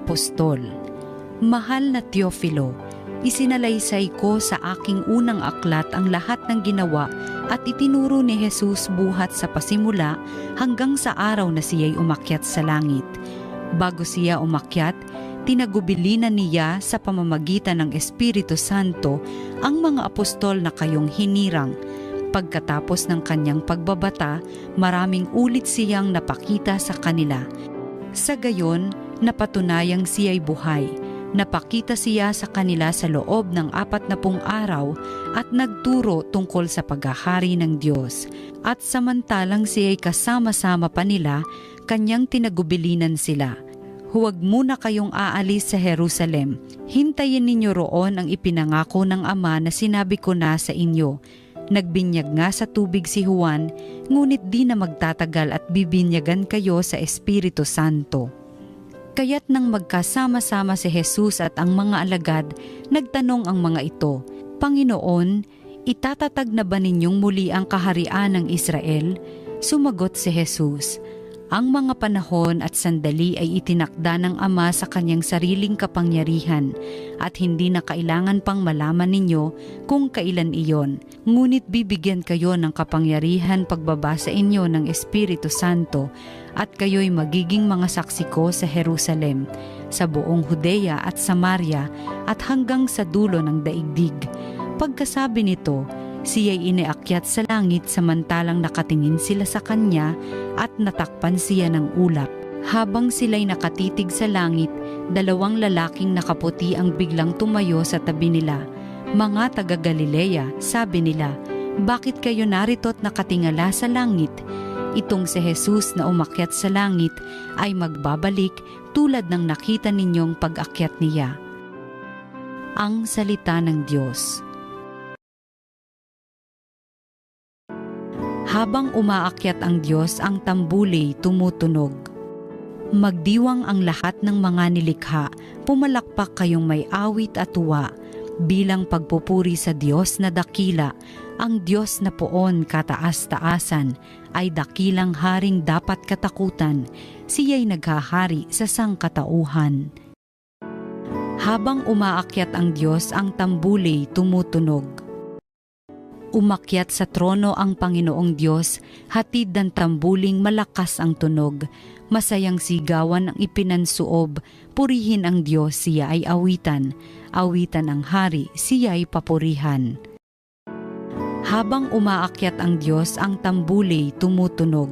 apostol. Mahal na Teofilo, isinalaysay ko sa aking unang aklat ang lahat ng ginawa at itinuro ni Jesus buhat sa pasimula hanggang sa araw na siya'y umakyat sa langit. Bago siya umakyat, tinagubilinan niya sa pamamagitan ng Espiritu Santo ang mga apostol na kayong hinirang. Pagkatapos ng kanyang pagbabata, maraming ulit siyang napakita sa kanila. Sa gayon, napatunayang siya'y buhay. Napakita siya sa kanila sa loob ng 40 araw at nagturo tungkol sa paghahari ng Diyos. At samantalang siya'y kasama-sama pa nila, kanyang tinagubilinan sila. Huwag muna kayong aalis sa Jerusalem. Hintayin ninyo roon ang ipinangako ng Ama na sinabi ko na sa inyo. Nagbinyag nga sa tubig si Juan, ngunit di na magtatagal at bibinyagan kayo sa Espiritu Santo. Kaya't nang magkasama-sama si Jesus at ang mga alagad, nagtanong ang mga ito, Panginoon, itatatag na ba ninyong muli ang kaharian ng Israel? Sumagot si Jesus, ang mga panahon at sandali ay itinakda ng Ama sa kanyang sariling kapangyarihan at hindi na kailangan pang malaman ninyo kung kailan iyon. Ngunit bibigyan kayo ng kapangyarihan pagbabasa inyo ng Espiritu Santo at kayo'y magiging mga saksi ko sa Jerusalem, sa buong Judea at Samaria at hanggang sa dulo ng daigdig. Pagkasabi nito, siya'y iniakyat sa langit samantalang nakatingin sila sa kanya at natakpan siya ng ulap. Habang sila'y nakatitig sa langit, 2 lalaking nakaputi ang biglang tumayo sa tabi nila. Mga taga-Galilea, sabi nila, bakit kayo narito't nakatingala sa langit? Itong si Jesus na umakyat sa langit ay magbabalik tulad ng nakita ninyong pag-akyat niya. Ang salita ng Diyos. Habang umaakyat ang Diyos, ang tambuli tumutunog. Magdiwang ang lahat ng mga nilikha, pumalakpak kayong may awit at tuwa, bilang pagpupuri sa Diyos na dakila, ang Diyos na poon kataas-taasan, ay dakilang haring dapat katakutan, siya'y naghahari sa sangkatauhan. Habang umaakyat ang Diyos, ang tambuli tumutunog. Umakyat sa trono ang Panginoong Diyos, hatid ng tambuling malakas ang tunog. Masayang sigawan ang ipinansuob, purihin ang Diyos, siya ay awitan. Awitan ang hari, siya ay papurihan. Habang umaakyat ang Diyos, ang tambuli tumutunog.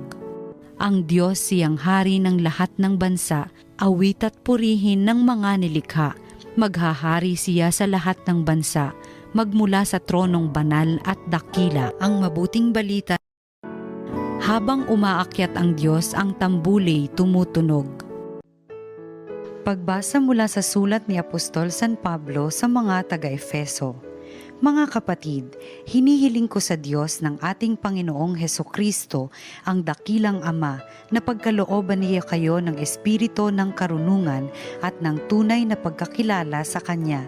Ang Diyos siyang hari ng lahat ng bansa, awit at purihin ng mga nilikha. Maghahari siya sa lahat ng bansa, magmula sa tronong banal at dakila. Ang mabuting balita. Habang umaakyat ang Diyos, ang tambuli tumutunog. Pagbasa mula sa sulat ni Apostol San Pablo sa mga taga-Efeso. Mga kapatid, hinihiling ko sa Diyos ng ating Panginoong Hesukristo, ang dakilang Ama, na pagkalooban niya kayo ng espiritu ng karunungan at ng tunay na pagkakilala sa Kanya.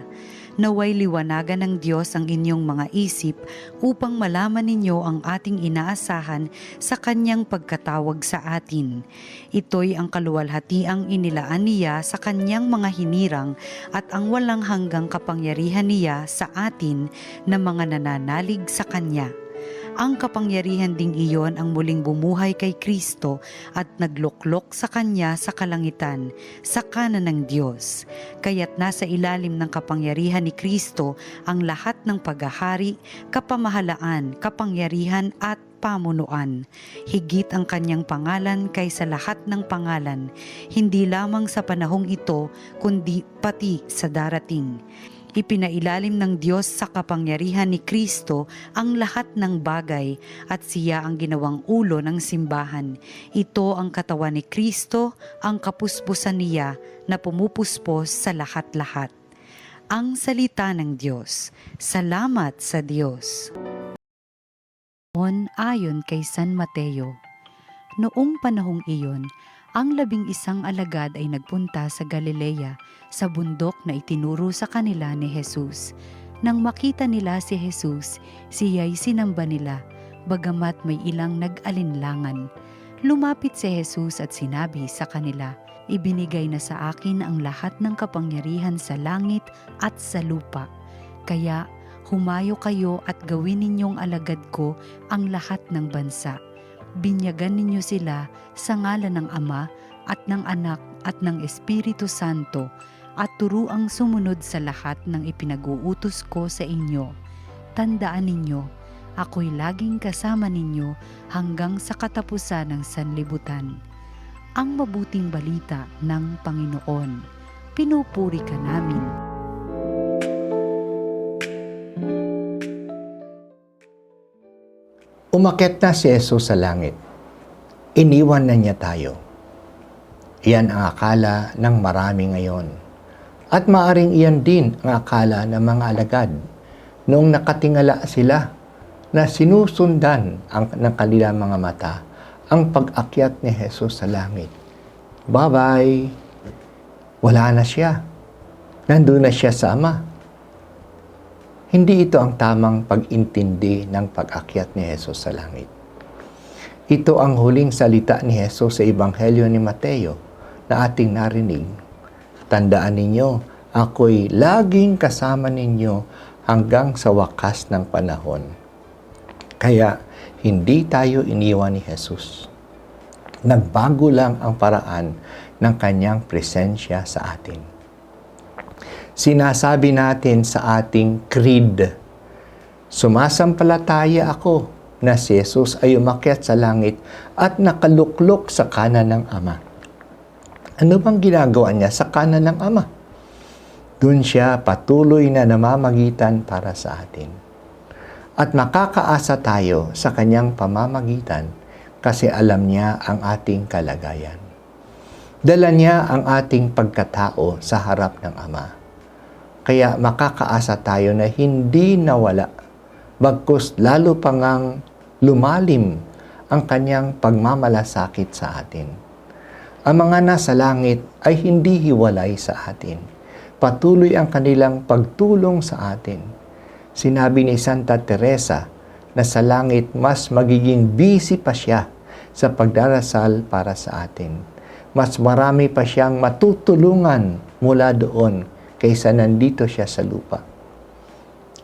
Naway liwanagan ng Diyos ang inyong mga isip upang malaman ninyo ang ating inaasahan sa Kanyang pagkatawag sa atin. Ito'y ang kaluwalhatiang inilaan niya sa Kanyang mga hinirang at ang walang hanggang kapangyarihan niya sa atin na mga nananalig sa Kanya. Ang kapangyarihan ding iyon ang muling bumuhay kay Kristo at nagluklok sa Kanya sa kalangitan, sa kanan ng Diyos. Kaya't nasa ilalim ng kapangyarihan ni Kristo ang lahat ng paghahari, kapamahalaan, kapangyarihan at pamunuan. Higit ang Kanyang pangalan kaysa lahat ng pangalan, hindi lamang sa panahong ito, kundi pati sa darating. Ipinailalim ng Diyos sa kapangyarihan ni Kristo ang lahat ng bagay at siya ang ginawang ulo ng simbahan. Ito ang katawan ni Kristo, ang kapuspusan niya na pumupuspos sa lahat-lahat. Ang salita ng Diyos. Salamat sa Diyos. Ayon kay San Mateo. Noong panahong iyon, ang 11 alagad ay nagpunta sa Galilea, sa bundok na itinuro sa kanila ni Jesus. Nang makita nila si Jesus, siya'y sinamba nila, bagamat may ilang nag-alinlangan. Lumapit si Jesus at sinabi sa kanila, Ibinigay na sa akin ang lahat ng kapangyarihan sa langit at sa lupa. Kaya humayo kayo at gawin ninyong alagad ko ang lahat ng bansa. Binyagan ninyo sila sa ngalan ng Ama at ng Anak at ng Espiritu Santo, at turuang sumunod sa lahat ng ipinag-uutos ko sa inyo. Tandaan ninyo, ako'y laging kasama ninyo hanggang sa katapusan ng sanlibutan. Ang mabuting balita ng Panginoon. Pinupuri ka namin. Umakyat na si Jesus sa langit. Iniwan na niya tayo. Iyan ang akala ng marami ngayon. At maaring iyan din ang akala ng mga alagad noong nakatingala sila na sinusundan ng kanilang mga mata ang pag-akyat ni Jesus sa langit. Bye-bye! Wala na siya. Nandun na siya sa Ama. Hindi ito ang tamang pag-intindi ng pag-akyat ni Jesus sa langit. Ito ang huling salita ni Jesus sa Ebanghelyo ni Mateo na ating narinig. Tandaan ninyo, ako'y laging kasama ninyo hanggang sa wakas ng panahon. Kaya, hindi tayo iniwan ni Jesus. Nagbago lang ang paraan ng kanyang presensya sa atin. Sinasabi natin sa ating creed, sumasampalataya ako na si Jesus ay umakyat sa langit at nakaluklok sa kanan ng Ama. Ano bang ginagawa niya sa kanan ng Ama? Doon siya patuloy na namamagitan para sa atin. At makakaasa tayo sa kanyang pamamagitan kasi alam niya ang ating kalagayan. Dala niya ang ating pagkatao sa harap ng Ama. Kaya makakaasa tayo na hindi nawala, bagkus lalo pa ngang lumalim ang kanyang pagmamalasakit sa atin. Ang mga nasa langit ay hindi hiwalay sa atin. Patuloy ang kanilang pagtulong sa atin. Sinabi ni Santa Teresa na sa langit mas magiging busy pa siya sa pagdarasal para sa atin. Mas marami pa siyang matutulungan mula doon kaysa nandito siya sa lupa.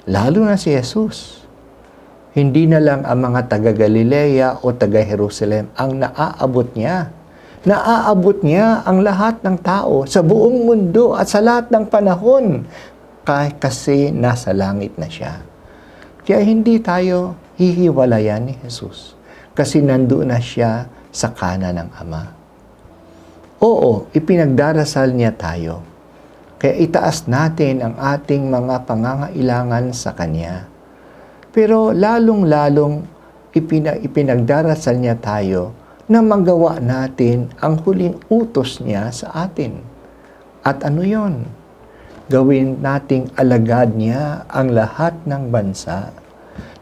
Lalo na si Jesus. Hindi na lang ang mga taga-Galilea o taga-Jerusalem ang naaabot niya. Naaabot niya ang lahat ng tao sa buong mundo at sa lahat ng panahon kasi nasa langit na siya. Kaya hindi tayo hihiwalayan ni Jesus kasi nandoon na siya sa kanan ng Ama. Oo, ipinagdarasal niya tayo. Kaya itaas natin ang ating mga pangangailangan sa Kanya. Pero lalong-lalong ipinagdarasal niya tayo na magawa natin ang huling utos niya sa atin. At ano yon? Gawin nating alagad niya ang lahat ng bansa.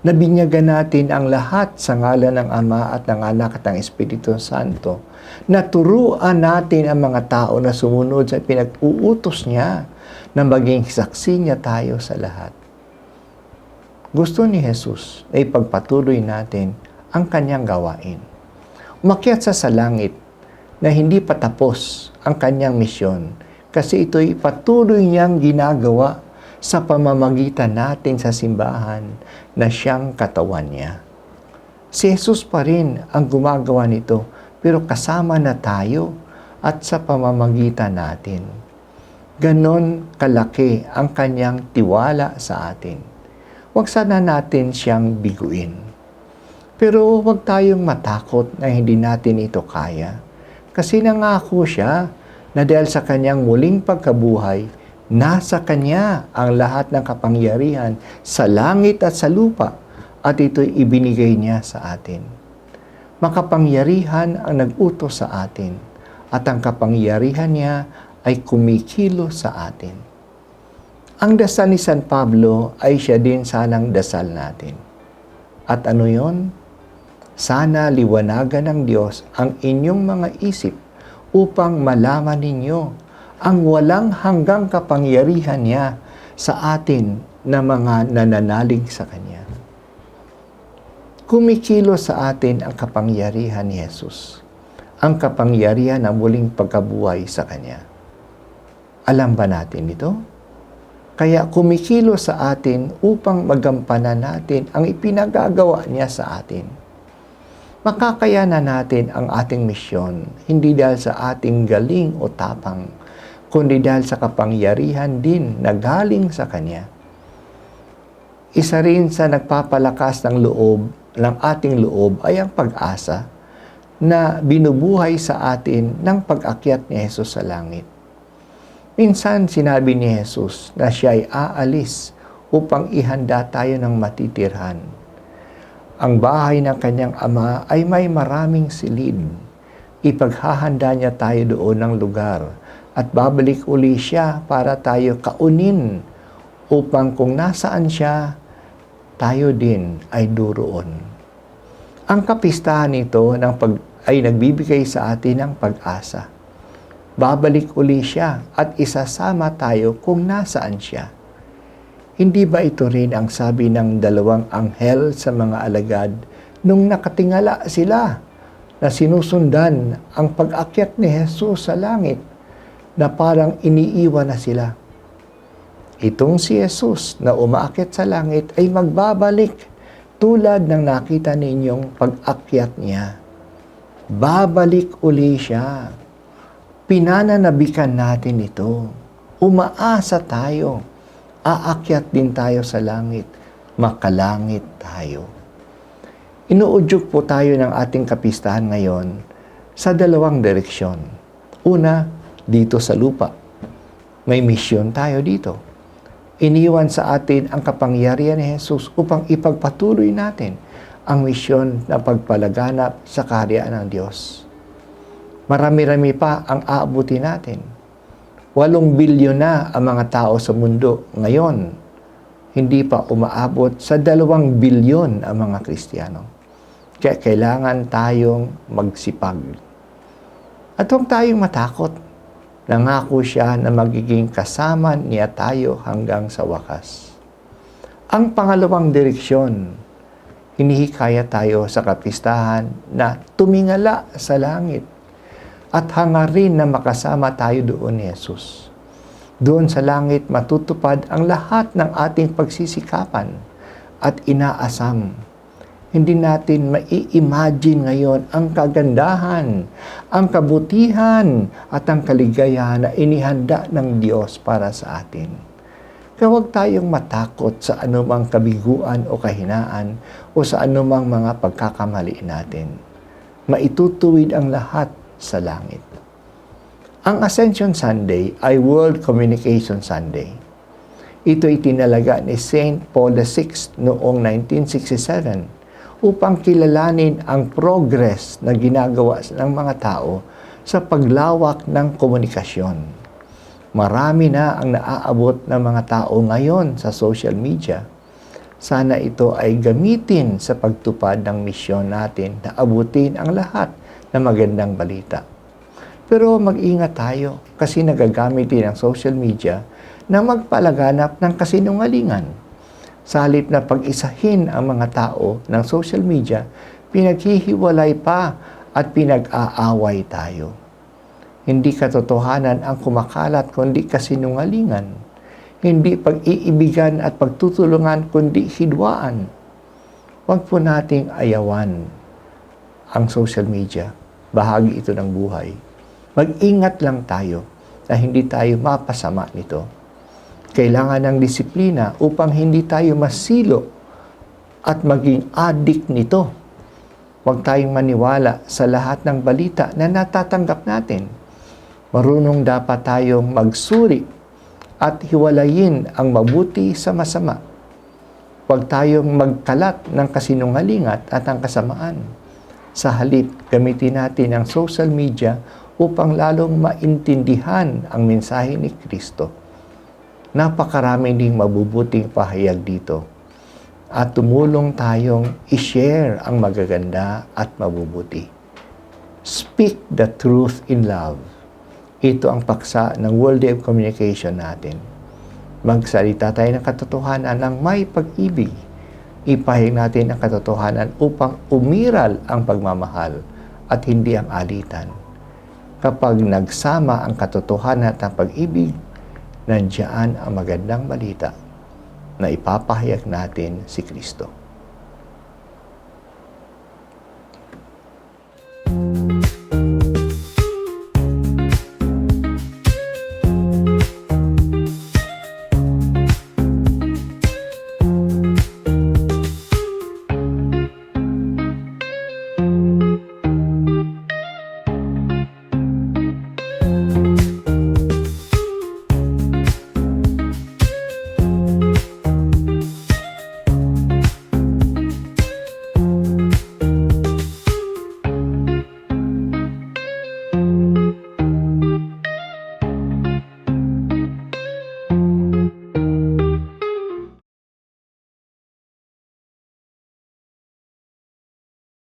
Nabinyagan natin ang lahat sa ngalan ng Ama at ng Anak at ng Espiritu Santo. Naturuan natin ang mga tao na sumunod sa pinag-uutos niya na maging saksi niya tayo sa lahat. Gusto ni Jesus na ipagpatuloy natin ang kanyang gawain. Umakyat sa langit na hindi pa tapos ang kanyang misyon kasi ito'y patuloy niyang ginagawa sa pamamagitan natin sa simbahan na siyang katawan niya. Si Jesus pa rin ang gumagawa nito, pero kasama na tayo at sa pamamagitan natin. Ganon kalaki ang kanyang tiwala sa atin. Huwag sana natin siyang biguin. Pero huwag tayong matakot na hindi natin ito kaya. Kasi nangako siya na dahil sa kanyang muling pagkabuhay, nasa kanya ang lahat ng kapangyarihan sa langit at sa lupa at ito'y ibinigay niya sa atin. Makapangyarihan ang nag-utos sa atin at ang kapangyarihan niya ay kumikilo sa atin. Ang dasal ni San Pablo ay siya din sanang dasal natin. At ano yon? Sana liwanagan ng Diyos ang inyong mga isip upang malaman ninyo ang walang hanggang kapangyarihan niya sa atin na mga nananalig sa Kanya. Kumikilo sa atin ang kapangyarihan ni Jesus. ang kapangyarihan ng muling pagkabuhay sa Kanya. Alam ba natin ito? Kaya kumikilo sa atin upang magampanan natin ang ipinagagawa niya sa atin. Makakayanan natin ang ating misyon, hindi dahil sa ating galing o tapang, kundi dahil sa kapangyarihan din na galing sa Kanya. Isa rin sa nagpapalakas ng ating loob ay ang pag-asa na binubuhay sa atin ng pag-akyat ni Jesus sa langit. Minsan sinabi ni Jesus na siya ay aalis upang ihanda tayo ng matitirhan. Ang bahay ng kanyang ama ay may maraming silid. Ipaghahanda niya tayo doon ng lugar at babalik uli siya para tayo kaunin upang kung nasaan siya, tayo din ay duroon. Ang kapistahan nito ay nagbibigay sa atin ng pag-asa. Babalik uli siya at isasama tayo kung nasaan siya. Hindi ba ito rin ang sabi ng dalawang anghel sa mga alagad nung nakatingala sila na sinusundan ang pag-akyat ni Jesus sa langit na parang iniiwan na sila? Itong si Jesus na umaakyat sa langit ay magbabalik tulad ng nakita ninyong pag-akyat niya. Babalik uli siya. Pinananabikan natin ito. Umaasa tayo. Aakyat din tayo sa langit. Makalangit tayo. Inuudyok po tayo ng ating kapistahan ngayon sa dalawang direksyon. Una, dito sa lupa. May misyon tayo dito. Iniwan sa atin ang kapangyarihan ni Jesus upang ipagpatuloy natin ang misyon na pagpalaganap sa kaharian ng Diyos. Marami-rami pa ang aabutin natin. 8 bilyon na ang mga tao sa mundo ngayon. Hindi pa umaabot sa 2 bilyon ang mga Kristiyano. Kaya kailangan tayong magsipag. At huwag tayong matakot. Nangako siya na magiging kasama niya tayo hanggang sa wakas. Ang pangalawang direksyon, hinihikaya tayo sa kapistahan na tumingala sa langit at hangarin na makasama tayo doon ni Jesus. Doon sa langit matutupad ang lahat ng ating pagsisikapan at inaasam. Hindi natin mai-imagine ngayon ang kagandahan, ang kabutihan at ang kaligayahan na inihanda ng Diyos para sa atin. Kaya huwag tayong matakot sa anumang kabiguan o kahinaan o sa anumang mga pagkakamali natin. Maitutuwid ang lahat sa langit. Ang Ascension Sunday ay World Communication Sunday. Ito ay tinalaga ni Saint Paul VI noong 1967 upang kilalanin ang progress na ginagawa ng mga tao sa paglawak ng komunikasyon. Marami na ang naaabot ng mga tao ngayon sa social media. Sana ito ay gamitin sa pagtupad ng misyon natin na abutin ang lahat na magandang balita. Pero mag-ingat tayo kasi nagagamit din ang social media na magpalaganap ng kasinungalingan. Sa halip na pag-isahin ang mga tao ng social media, pinaghihiwalay pa at pinag-aaway tayo. Hindi katotohanan ang kumakalat kundi kasinungalingan. Hindi pag-iibigan at pagtutulungan kundi hidwaan. Huwag po nating ayawan ang social media. Bahagi ito ng buhay. Mag-ingat lang tayo na hindi tayo mapasama nito. Kailangan ng disiplina upang hindi tayo masilo at maging addict nito. Huwag tayong maniwala sa lahat ng balita na natatanggap natin. Marunong dapat tayong magsuri at hiwalayin ang mabuti sa masama. Huwag tayong magkalat ng kasinungalingan at ang kasamaan. Sa halip, gamitin natin ang social media upang lalong maintindihan ang mensahe ni Kristo. Napakarami ding mabubuting pahayag dito. At tumulong tayong i-share ang magaganda at mabubuti. Speak the truth in love. Ito ang paksa ng World Day of Communication natin. Magsalita tayo ng katotohanan ng may pag-ibig. Ipahayag natin ang katotohanan upang umiral ang pagmamahal at hindi ang alitan. Kapag nagsama ang katotohanan at ang pag-ibig, nandiyan ang magandang balita na ipapahayag natin si Kristo.